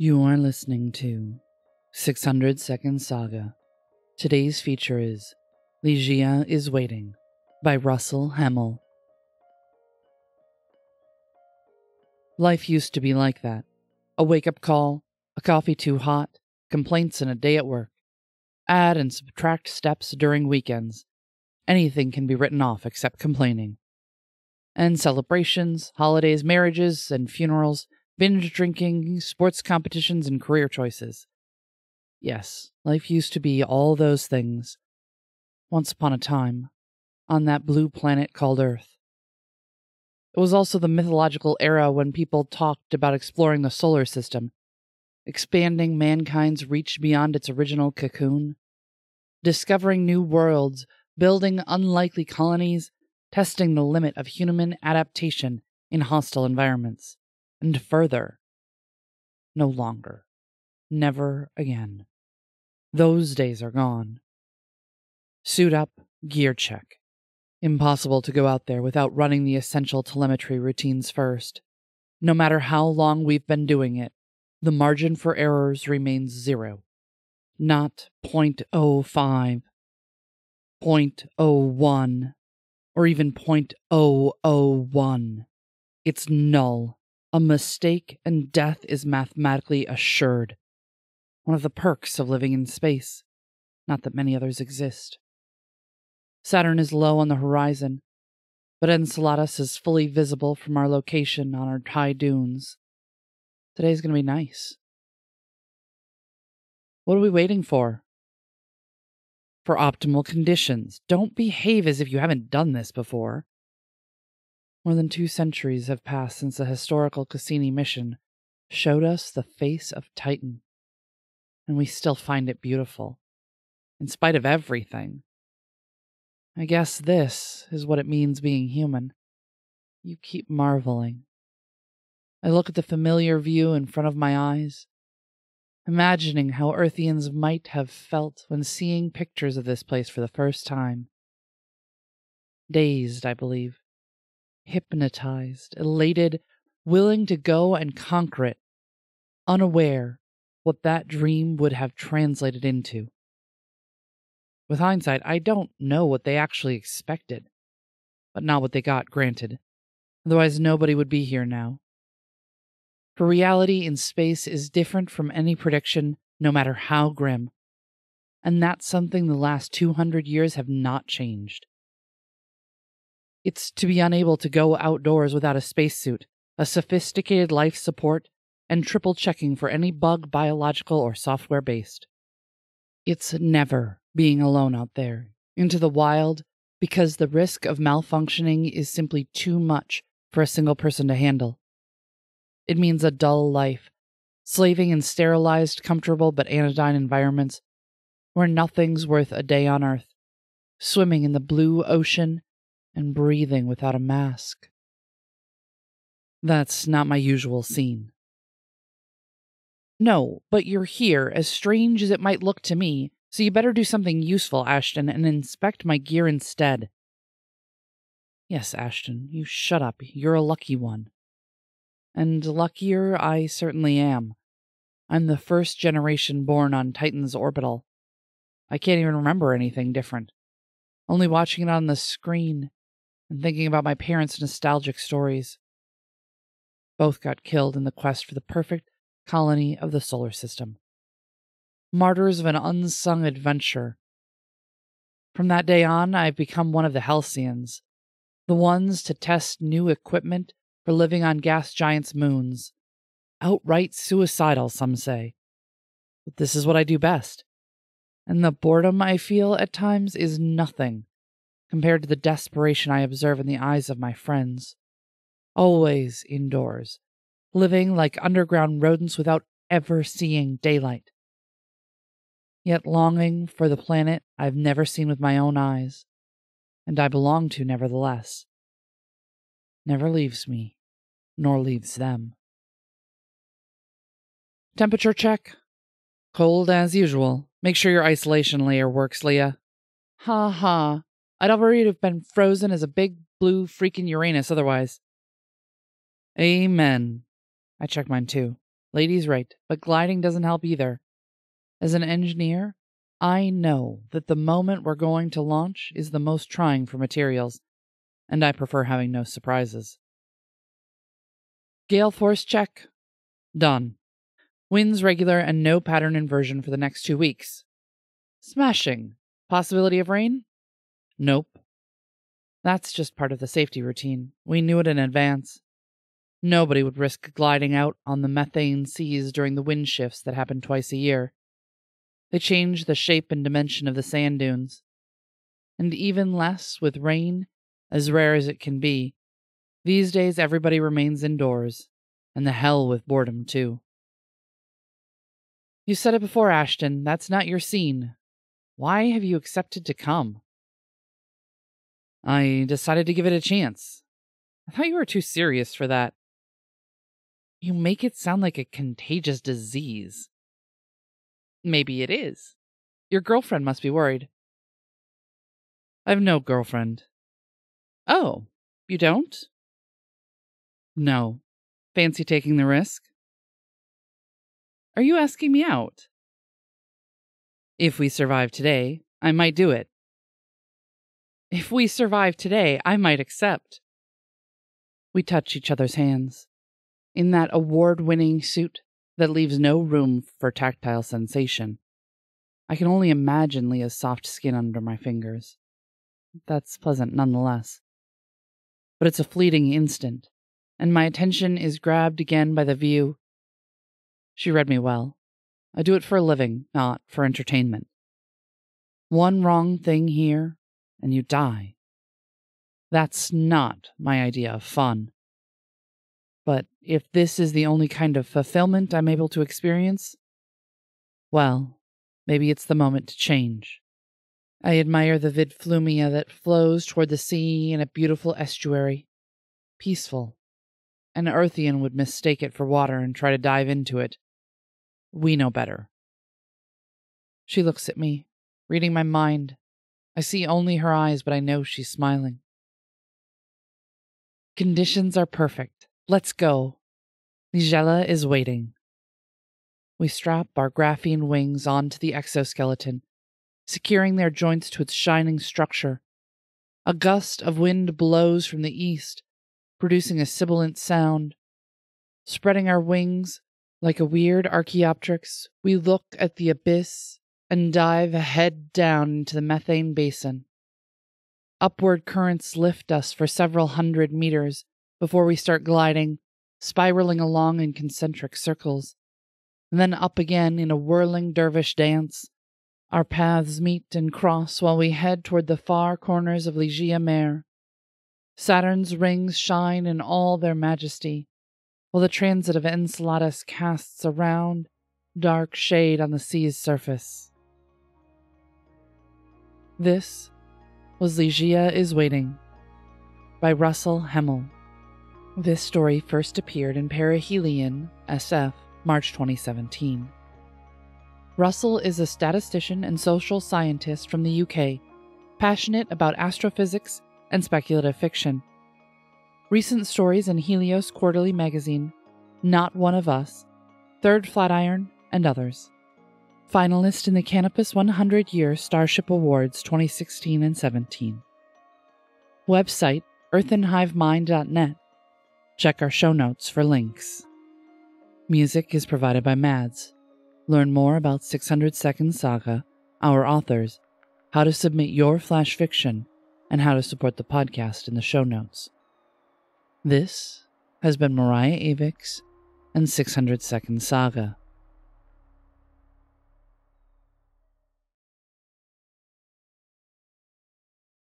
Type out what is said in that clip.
You are listening to 600 Second Saga. Today's feature is Ligeia is Waiting by Russell Hemmell. Life used to be like that. A wake-up call, a coffee too hot, complaints and a day at work. Add and subtract steps during weekends. Anything can be written off except complaining. And celebrations, holidays, marriages, and funerals, binge drinking, sports competitions, and career choices. Yes, life used to be all those things. Once upon a time, on that blue planet called Earth. It was also the mythological era when people talked about exploring the solar system, expanding mankind's reach beyond its original cocoon, discovering new worlds, building unlikely colonies, testing the limit of human adaptation in hostile environments. And further, no longer. Never again. Those days are gone. Suit up, gear check. Impossible to go out there without running the essential telemetry routines first. No matter how long we've been doing it, the margin for errors remains 0. Not 0.05, 0.01, or even 0.001. It's null. A mistake and death is mathematically assured. One of the perks of living in space. Not that many others exist. Saturn is low on the horizon, but Enceladus is fully visible from our location on our high dunes. Today's going to be nice. What are we waiting for? For optimal conditions. Don't behave as if you haven't done this before. More than 2 centuries have passed since the historical Cassini mission showed us the face of Titan, and we still find it beautiful, in spite of everything. I guess this is what it means being human. You keep marveling. I look at the familiar view in front of my eyes, imagining how Earthians might have felt when seeing pictures of this place for the first time. Dazed, I believe. Hypnotized, elated, willing to go and conquer it, unaware what that dream would have translated into. With hindsight, I don't know what they actually expected, but not what they got, granted. Otherwise, nobody would be here now. For reality in space is different from any prediction, no matter how grim. And that's something the last 200 years have not changed. It's to be unable to go outdoors without a spacesuit, a sophisticated life support, and triple checking for any bug, biological or software-based. It's never being alone out there, into the wild, because the risk of malfunctioning is simply too much for a single person to handle. It means a dull life, slaving in sterilized, comfortable but anodyne environments, where nothing's worth a day on Earth, swimming in the blue ocean, and breathing without a mask. That's not my usual scene. No, but you're here, as strange as it might look to me, so you better do something useful, Ashton, and inspect my gear instead. Yes, Ashton, you shut up. You're a lucky one. And luckier I certainly am. I'm the first generation born on Titan's orbital. I can't even remember anything different. Only watching it on the screen and thinking about my parents' nostalgic stories. Both got killed in the quest for the perfect colony of the solar system. Martyrs of an unsung adventure. From that day on, I've become one of the Halcyons, the ones to test new equipment for living on gas giants' moons. Outright suicidal, some say. But this is what I do best. And the boredom I feel at times is nothing compared to the desperation I observe in the eyes of my friends. Always indoors, living like underground rodents without ever seeing daylight. Yet longing for the planet I've never seen with my own eyes, and I belong to nevertheless. Never leaves me, nor leaves them. Temperature check. Cold as usual. Make sure your isolation layer works, Leah. Ha ha. I'd already have been frozen as a big blue freaking Uranus otherwise. Amen. I checked mine too. Lady's right, but gliding doesn't help either. As an engineer, I know that the moment we're going to launch is the most trying for materials, and I prefer having no surprises. Gale force check. Done. Winds regular and no pattern inversion for the next 2 weeks. Smashing. Possibility of rain? Nope. That's just part of the safety routine. We knew it in advance. Nobody would risk gliding out on the methane seas during the wind shifts that happen twice a year. They change the shape and dimension of the sand dunes. And even less with rain, as rare as it can be. These days everybody remains indoors, and the hell with boredom too. You said it before, Ashton, that's not your scene. Why have you accepted to come? I decided to give it a chance. I thought you were too serious for that. You make it sound like a contagious disease. Maybe it is. Your girlfriend must be worried. I've no girlfriend. Oh, you don't? No. Fancy taking the risk? Are you asking me out? If we survive today, I might do it. If we survive today, I might accept. We touch each other's hands. In that award-winning suit that leaves no room for tactile sensation. I can only imagine Leah's soft skin under my fingers. That's pleasant nonetheless. But it's a fleeting instant, and my attention is grabbed again by the view. She read me well. I do it for a living, not for entertainment. One wrong thing here, and you die. That's not my idea of fun. But if this is the only kind of fulfillment I'm able to experience, well, maybe it's the moment to change. I admire the vid flumia that flows toward the sea in a beautiful estuary. Peaceful. An Earthian would mistake it for water and try to dive into it. We know better. She looks at me, reading my mind. I see only her eyes, but I know she's smiling. Conditions are perfect. Let's go. Ligeia is waiting. We strap our graphene wings onto the exoskeleton, securing their joints to its shining structure. A gust of wind blows from the east, producing a sibilant sound. Spreading our wings like a weird Archaeopteryx, we look at the abyss and dive head down into the methane basin. Upward currents lift us for several hundred meters before we start gliding, spiraling along in concentric circles. And then up again in a whirling dervish dance. Our paths meet and cross while we head toward the far corners of Ligeia Mare. Saturn's rings shine in all their majesty, while the transit of Enceladus casts a round, dark shade on the sea's surface. This was Ligeia is Waiting by Russell Hemmell. This story first appeared in Perihelion, SF, March 2017. Russell is a statistician and social scientist from the UK, passionate about astrophysics and speculative fiction. Recent stories in Helios Quarterly Magazine, Not One of Us, Third Flatiron, and others. Finalist in the Canopus 100 Year Starship Awards 2016 and 17. Website earthandhivemind.net. Check our show notes for links. Music is provided by Mads. Learn more about 600 Second Saga, our authors, how to submit your flash fiction, and how to support the podcast in the show notes. This has been Mariah Avix and 600 Second Saga.